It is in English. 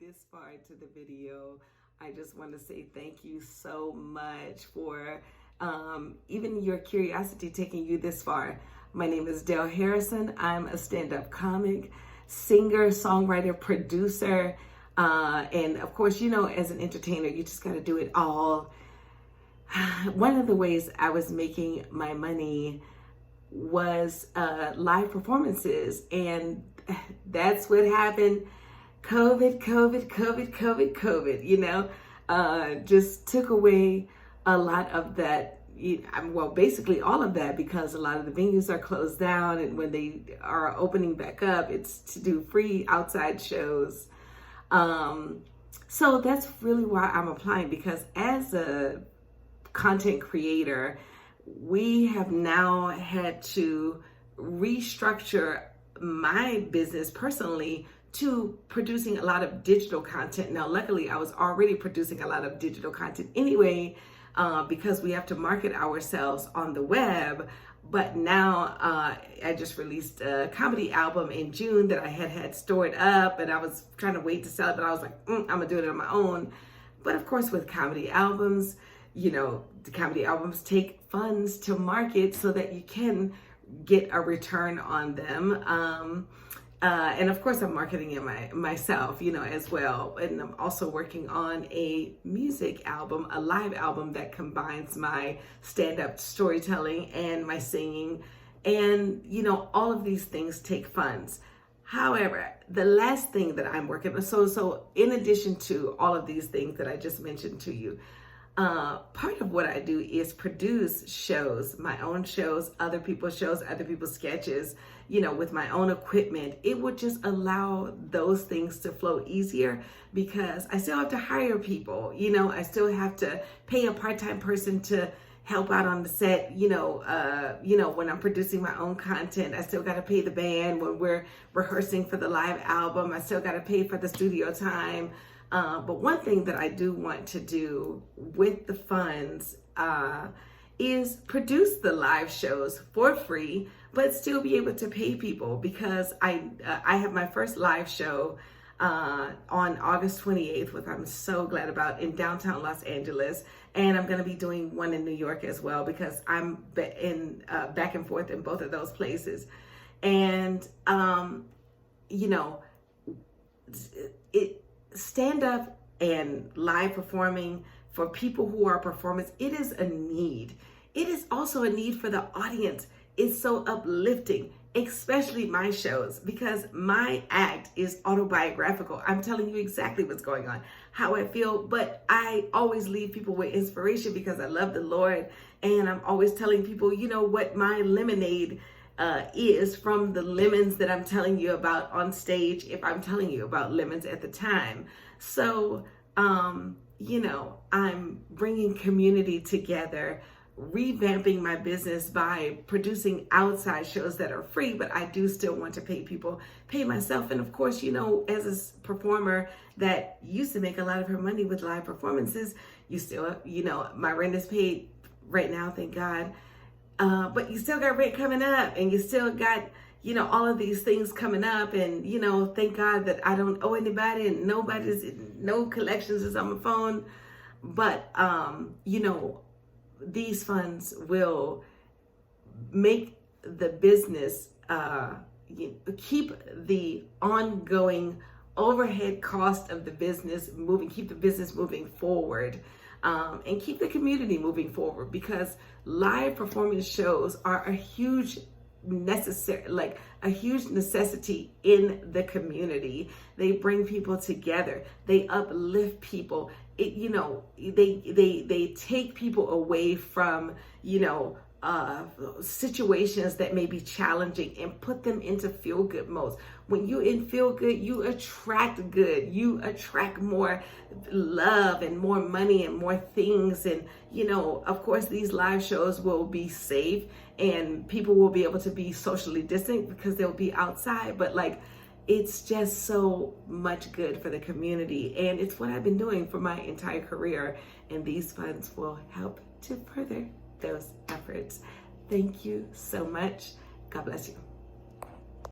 this far into the video, I just want to say thank you so much for even your curiosity taking you this far. My name is Dale Harrison. I'm a stand-up comic, singer, songwriter, producer, and of course, you know, as an entertainer, you just got to do it all. One of the ways I was making my money was live performances, and that's what happened. COVID, you know, just took away a lot of that. Well, basically all of that, because a lot of the venues are closed down, and when they are opening back up, it's to do free outside shows. So that's really why I'm applying, because as a content creator, we have now had to restructure my business personally to producing a lot of digital content. Now, luckily, I was already producing a lot of digital content anyway, because we have to market ourselves on the web. But now I just released a comedy album in June that I had stored up, and I was trying to wait to sell it, but I was like, I'm gonna do it on my own. But of course, with comedy albums, you know, the comedy albums take funds to market so that you can get a return on them. And of course, I'm marketing it myself, you know, as well. And I'm also working on a music album, a live album that combines my stand-up storytelling and my singing. And, you know, all of these things take funds. However, the last thing that I'm working on, so in addition to all of these things that I just mentioned to you, part of what I do is produce shows, my own shows, other people's sketches, you know, with my own equipment. It would just allow those things to flow easier, because I still have to hire people, you know, I still have to pay a part-time person to help out on the set, you know, when I'm producing my own content. I still got to pay the band when we're rehearsing for the live album. I still got to pay for the studio time. But one thing that I do want to do with the funds is produce the live shows for free, but still be able to pay people, because I have my first live show on August 28th, which I'm so glad about, in downtown Los Angeles. And I'm going to be doing one in New York as well, because I'm back and forth in both of those places. And, you know, stand-up and live performing for people who are performers, it is a need. It is also a need for the audience. It's so uplifting, especially my shows, because my act is autobiographical. I'm telling you exactly what's going on, how I feel, but I always leave people with inspiration because I love the Lord. And I'm always telling people, you know, what my lemonade is from the lemons that I'm telling you about on stage, if I'm telling you about lemons at the time. So, you know, I'm bringing community together, revamping my business by producing outside shows that are free, but I do still want to pay myself. And of course, you know, as a performer that used to make a lot of her money with live performances, you still, you know, my rent is paid right now, thank God. But you still got rent coming up, and you still got, you know, all of these things coming up. And, you know, thank God that I don't owe anybody, and no collections is on my phone. But, you know, these funds will make the business, keep the ongoing overhead cost of the business moving, keep the business moving forward. And keep the community moving forward, because live performance shows are a huge necessity in the community. They bring people together. They uplift people. You know, they take people away from, you know, situations that may be challenging, and put them into feel-good modes. When you in feel-good, you attract good. You attract more love and more money and more things. And, you know, of course, these live shows will be safe, and people will be able to be socially distant because they'll be outside. But like, it's just so much good for the community. And it's what I've been doing for my entire career. And these funds will help to further those efforts. Thank you so much. God bless you.